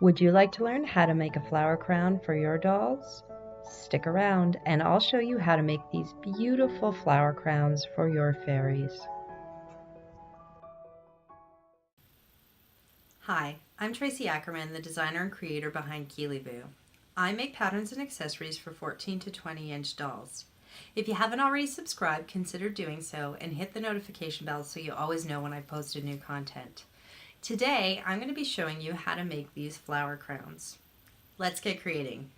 Would you like to learn how to make a flower crown for your dolls? Stick around and I'll show you how to make these beautiful flower crowns for your fairies. Hi, I'm Traci Akierman, the designer and creator behind KeLibu. I make patterns and accessories for 14 to 20 inch dolls. If you haven't already subscribed, consider doing so and hit the notification bell so you always know when I post a new content. Today, I'm going to be showing you how to make these flower crowns. Let's get creating.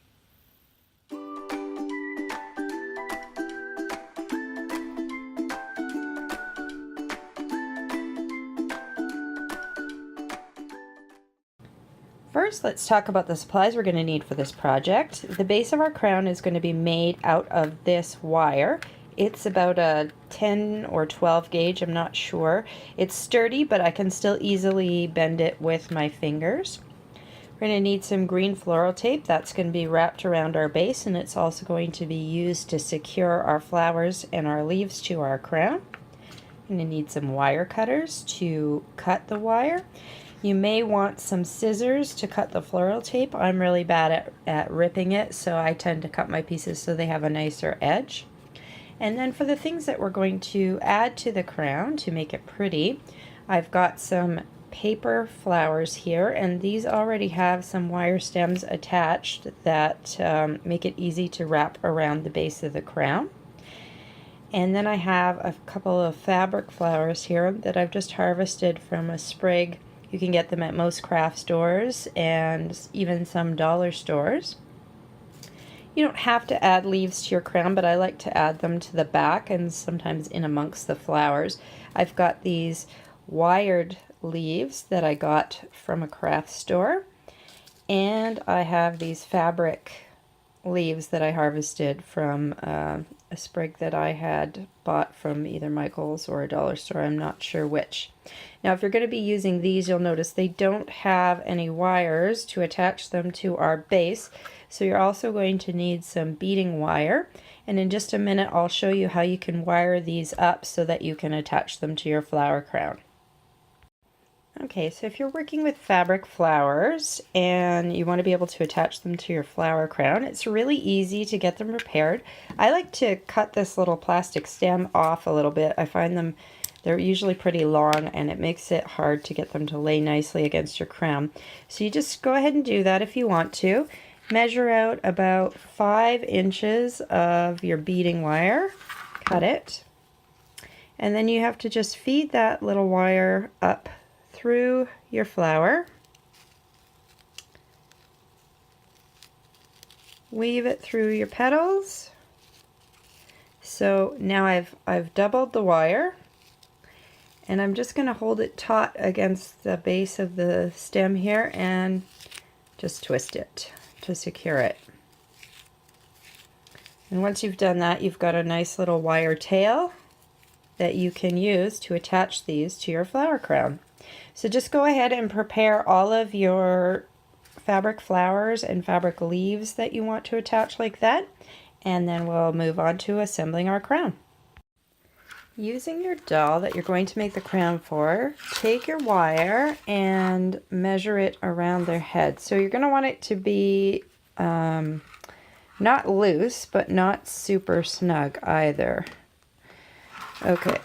First, let's talk about the supplies we're going to need for this project. The base of our crown is going to be made out of this wire. It's about a 10 or 12 gauge, I'm not sure. It's sturdy, but I can still easily bend it with my fingers. We're going to need some green floral tape. That's going to be wrapped around our base, and it's also going to be used to secure our flowers and our leaves to our crown. I'm going to need some wire cutters to cut the wire. You may want some scissors to cut the floral tape. I'm really bad at ripping it, so I tend to cut my pieces so they have a nicer edge. And then for the things that we're going to add to the crown to make it pretty, I've got some paper flowers here, and these already have some wire stems attached that make it easy to wrap around the base of the crown. And then I have a couple of fabric flowers here that I've just harvested from a sprig. You can get them at most craft stores and even some dollar stores. You don't have to add leaves to your crown, but I like to add them to the back and sometimes in amongst the flowers. I've got these wired leaves that I got from a craft store, and I have these fabric leaves that I harvested from a sprig that I had bought from either Michael's or a dollar store, I'm not sure which. Now if you're going to be using these, you'll notice they don't have any wires to attach them to our base, so you're also going to need some beading wire, and in just a minute I'll show you how you can wire these up so that you can attach them to your flower crown. Okay, so if you're working with fabric flowers and you want to be able to attach them to your flower crown, it's really easy to get them prepared. I like to cut this little plastic stem off a little bit. I find they're usually pretty long, and it makes it hard to get them to lay nicely against your crown. So you just go ahead and do that if you want to. Measure out about 5 inches of your beading wire, cut it, and then you have to just feed that little wire up through your flower, weave it through your petals. So now I've doubled the wire, and I'm just going to hold it taut against the base of the stem here and just twist it to secure it. And once you've done that, you've got a nice little wire tail that you can use to attach these to your flower crown. So just go ahead and prepare all of your fabric flowers and fabric leaves that you want to attach like that, and then we'll move on to assembling our crown. Using your doll that you're going to make the crown for, take your wire and measure it around their head. So you're going to want it to be not loose, but not super snug either. Okay,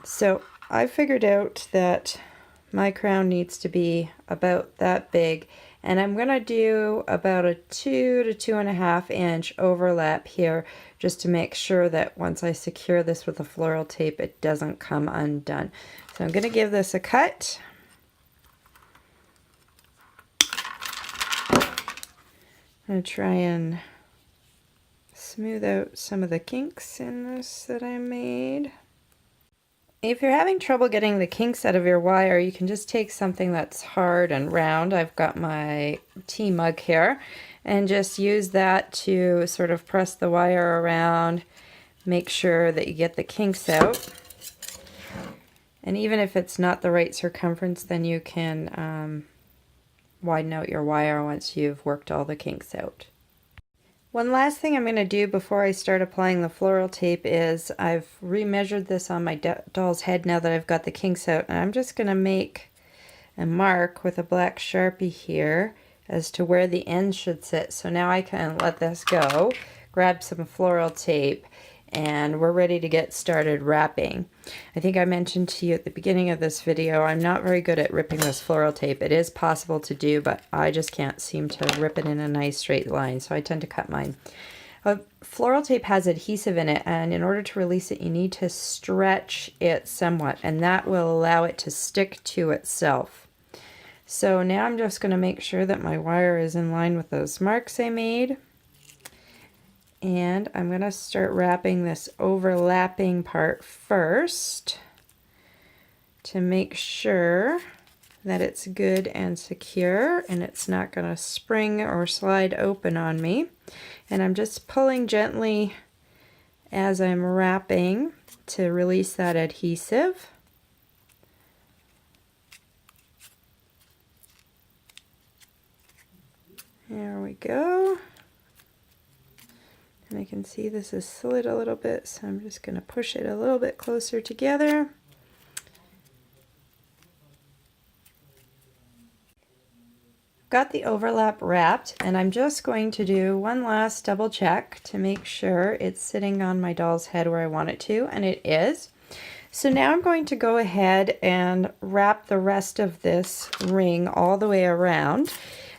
so I figured out that my crown needs to be about that big, and I'm going to do about a 2 to 2.5 inch overlap here just to make sure that once I secure this with the floral tape it doesn't come undone. So I'm going to give this a cut. I'm going to try and smooth out some of the kinks in this that I made. If you're having trouble getting the kinks out of your wire, you can just take something that's hard and round. I've got my tea mug here, and just use that to sort of press the wire around, make sure that you get the kinks out. And even if it's not the right circumference, then you can widen out your wire once you've worked all the kinks out. One last thing I'm going to do before I start applying the floral tape is I've remeasured this on my doll's head now that I've got the kinks out, and I'm just going to make a mark with a black Sharpie here as to where the end should sit. So now I can let this go, grab some floral tape, and we're ready to get started wrapping. I think I mentioned to you at the beginning of this video, I'm not very good at ripping this floral tape. It is possible to do, but I just can't seem to rip it in a nice straight line, so I tend to cut mine. Floral tape has adhesive in it, and in order to release it, you need to stretch it somewhat, and that will allow it to stick to itself. So now I'm just going to make sure that my wire is in line with those marks I made. And I'm going to start wrapping this overlapping part first to make sure that it's good and secure and it's not going to spring or slide open on me. And I'm just pulling gently as I'm wrapping to release that adhesive. There we go. And I can see this is slid a little bit, so I'm just going to push it a little bit closer together. Got the overlap wrapped, and I'm just going to do one last double check to make sure it's sitting on my doll's head where I want it to, and it is. So now I'm going to go ahead and wrap the rest of this ring all the way around.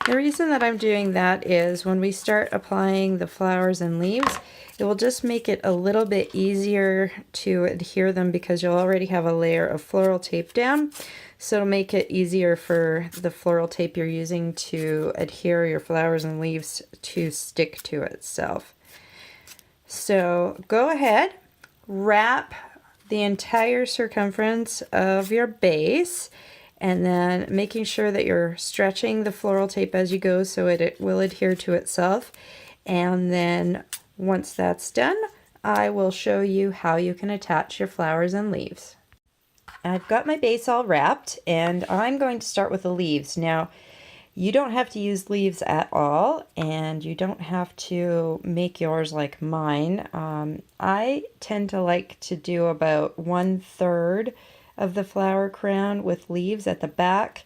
The reason that I'm doing that is when we start applying the flowers and leaves, it will just make it a little bit easier to adhere them because you'll already have a layer of floral tape down. So it'll make it easier for the floral tape you're using to adhere your flowers and leaves to stick to itself. So go ahead, wrap the entire circumference of your base, and then making sure that you're stretching the floral tape as you go so it will adhere to itself. And then once that's done, I will show you how you can attach your flowers and leaves. I've got my base all wrapped, and I'm going to start with the leaves. Now, you don't have to use leaves at all, and you don't have to make yours like mine. I tend to like to do about 1/3 of the flower crown with leaves at the back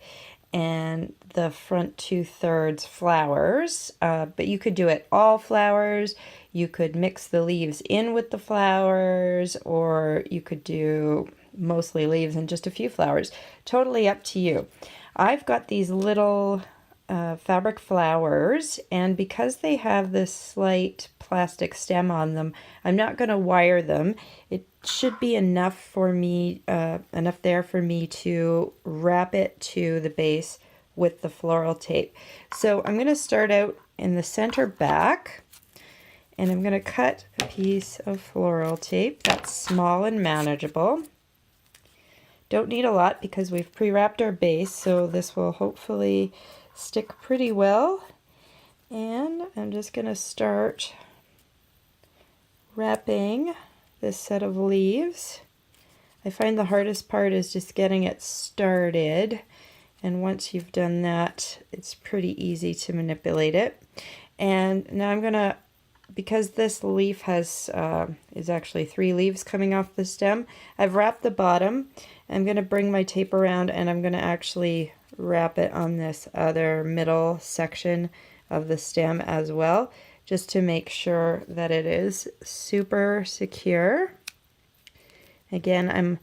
and the front 2/3 flowers, but you could do it all flowers. You could mix the leaves in with the flowers, or you could do mostly leaves and just a few flowers. Totally up to you. I've got these little fabric flowers, and because they have this slight plastic stem on them, I'm not going to wire them. It should be enough for me, enough there for me to wrap it to the base with the floral tape. So I'm going to start out in the center back, and I'm going to cut a piece of floral tape that's small and manageable. Don't need a lot because we've pre-wrapped our base, so this will hopefully stick pretty well. And I'm just going to start wrapping this set of leaves. I find the hardest part is just getting it started, and once you've done that, it's pretty easy to manipulate it. And now I'm going to, because this leaf has is actually 3 leaves coming off the stem, I've wrapped the bottom. I'm going to bring my tape around, and I'm going to actually wrap it on this other middle section of the stem as well, just to make sure that it is super secure. Again, I'm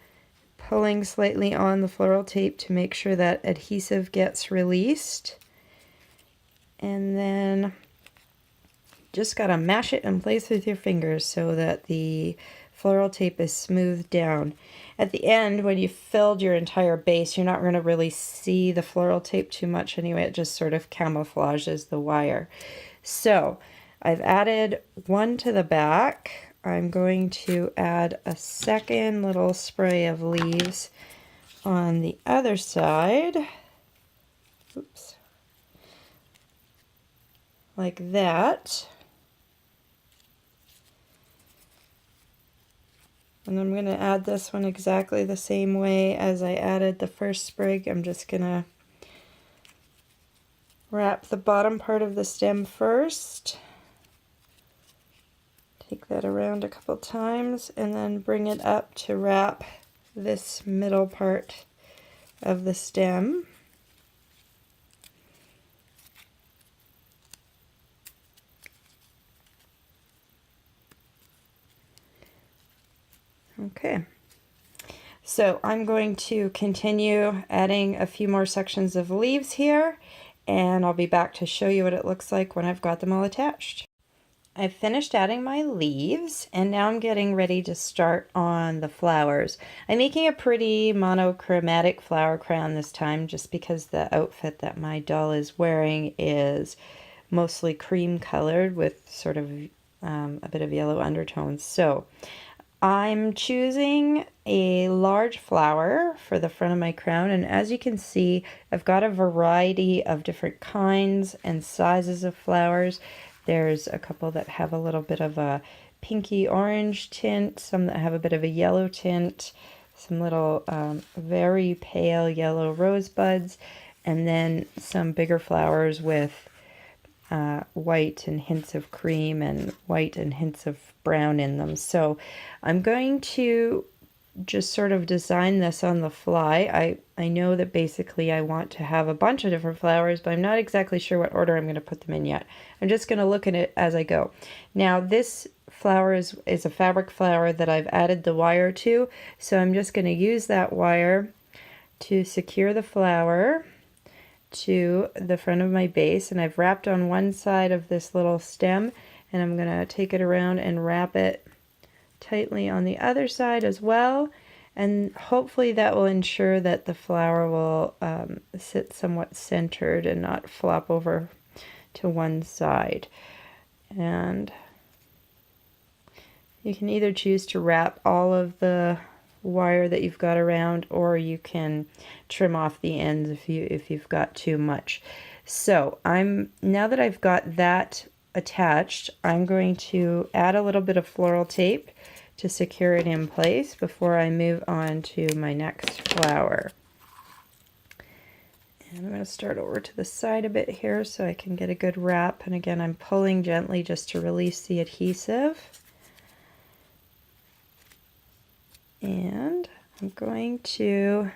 pulling slightly on the floral tape to make sure that adhesive gets released, and then just gotta mash it in place with your fingers so that the floral tape is smoothed down. At the end, when you've filled your entire base, you're not going to really see the floral tape too much anyway. It just sort of camouflages the wire. So I've added one to the back. I'm going to add a second little spray of leaves on the other side. Oops. Like that. And I'm going to add this one exactly the same way as I added the first sprig. I'm just going to wrap the bottom part of the stem first. Take that around a couple times and then bring it up to wrap this middle part of the stem. Okay. So I'm going to continue adding a few more sections of leaves here, and I'll be back to show you what it looks like when I've got them all attached. I've finished adding my leaves, and now I'm getting ready to start on the flowers. I'm making a pretty monochromatic flower crown this time just because the outfit that my doll is wearing is mostly cream colored with sort of a bit of yellow undertones. So I'm choosing a large flower for the front of my crown, and as you can see, I've got a variety of different kinds and sizes of flowers. There's a couple that have a little bit of a pinky orange tint, some that have a bit of a yellow tint, some little very pale yellow rosebuds, and then some bigger flowers with white and hints of cream and white and hints of brown in them. So I'm going to just sort of design this on the fly. I know that basically I want to have a bunch of different flowers, but I'm not exactly sure what order I'm going to put them in yet. I'm just going to look at it as I go. Now this flower is a fabric flower that I've added the wire to, so I'm just going to use that wire to secure the flower to the front of my base, and I've wrapped on one side of this little stem, and I'm going to take it around and wrap it tightly on the other side as well, and hopefully that will ensure that the flower will sit somewhat centered and not flop over to one side. And you can either choose to wrap all of the wire that you've got around, or you can trim off the ends if you've got too much. So now that I've got that attached, I'm going to add a little bit of floral tape to secure it in place before I move on to my next flower. And I'm going to start over to the side a bit here so I can get a good wrap, and again I'm pulling gently just to release the adhesive. And I'm going to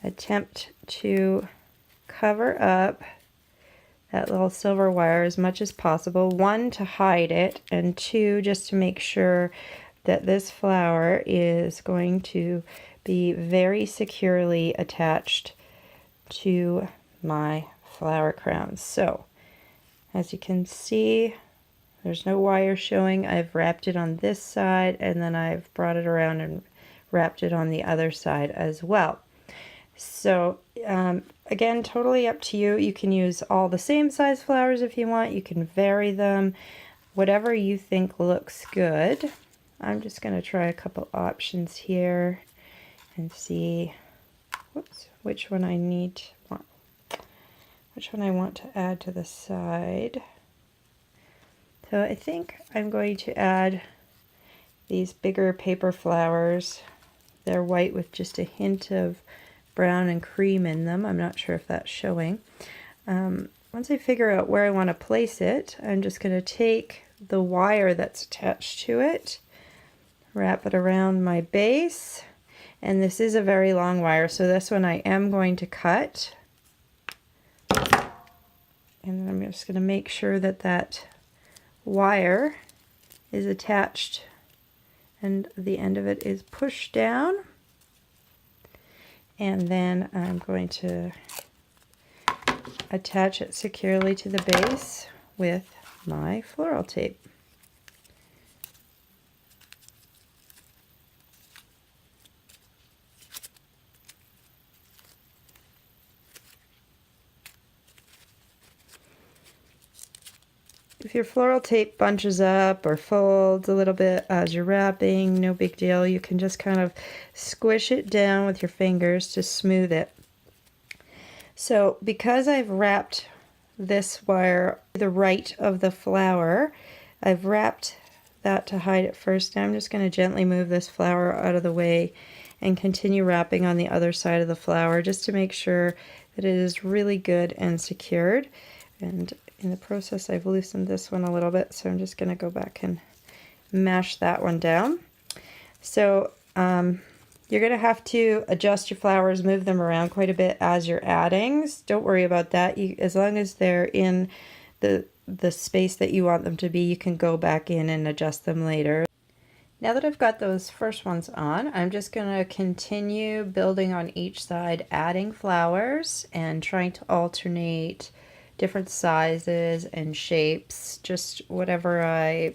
attempt to cover up that little silver wire as much as possible. One, to hide it, and two, just to make sure that this flower is going to be very securely attached to my flower crown. So, as you can see, there's no wire showing. I've wrapped it on this side, and then I've brought it around and wrapped it on the other side as well. So again, totally up to you. You can use all the same size flowers if you want. You can vary them, whatever you think looks good. I'm just going to try a couple options here and see which one I want to add to the side. So I think I'm going to add these bigger paper flowers. They're white with just a hint of brown and cream in them. I'm not sure if that's showing. Once I figure out where I want to place it, I'm just going to take the wire that's attached to it, wrap it around my base, and this is a very long wire, so this one I am going to cut. And then I'm just going to make sure that that wire is attached and the end of it is pushed down, and then I'm going to attach it securely to the base with my floral tape. If your floral tape bunches up or folds a little bit as you're wrapping, no big deal. You can just kind of squish it down with your fingers to smooth it. So because I've wrapped this wire to the right of the flower, I've wrapped that to hide it first. Now I'm just going to gently move this flower out of the way and continue wrapping on the other side of the flower just to make sure that it is really good and secured. And in the process, I've loosened this one a little bit, so I'm just going to go back and mash that one down. So you're going to have to adjust your flowers, move them around quite a bit as you're adding. Don't worry about that. As long as they're in the space that you want them to be, you can go back in and adjust them later. Now that I've got those first ones on, I'm just going to continue building on each side, adding flowers and trying to alternate different sizes and shapes, just whatever I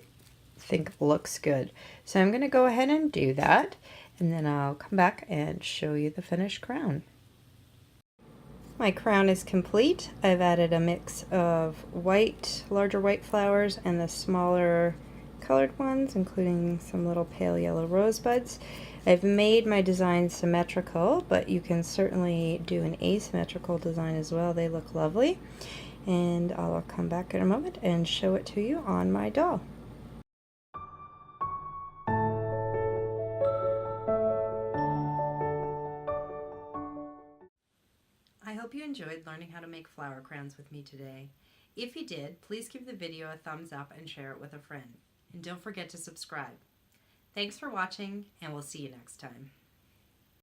think looks good. So I'm going to go ahead and do that, and then I'll come back and show you the finished crown. My crown is complete. I've added a mix of white, larger white flowers and the smaller colored ones, including some little pale yellow rosebuds. I've made my design symmetrical, but you can certainly do an asymmetrical design as well. They look lovely. And I'll come back in a moment and show it to you on my doll. I hope you enjoyed learning how to make flower crowns with me today. If you did, please give the video a thumbs up and share it with a friend. And don't forget to subscribe. Thanks for watching, and we'll see you next time.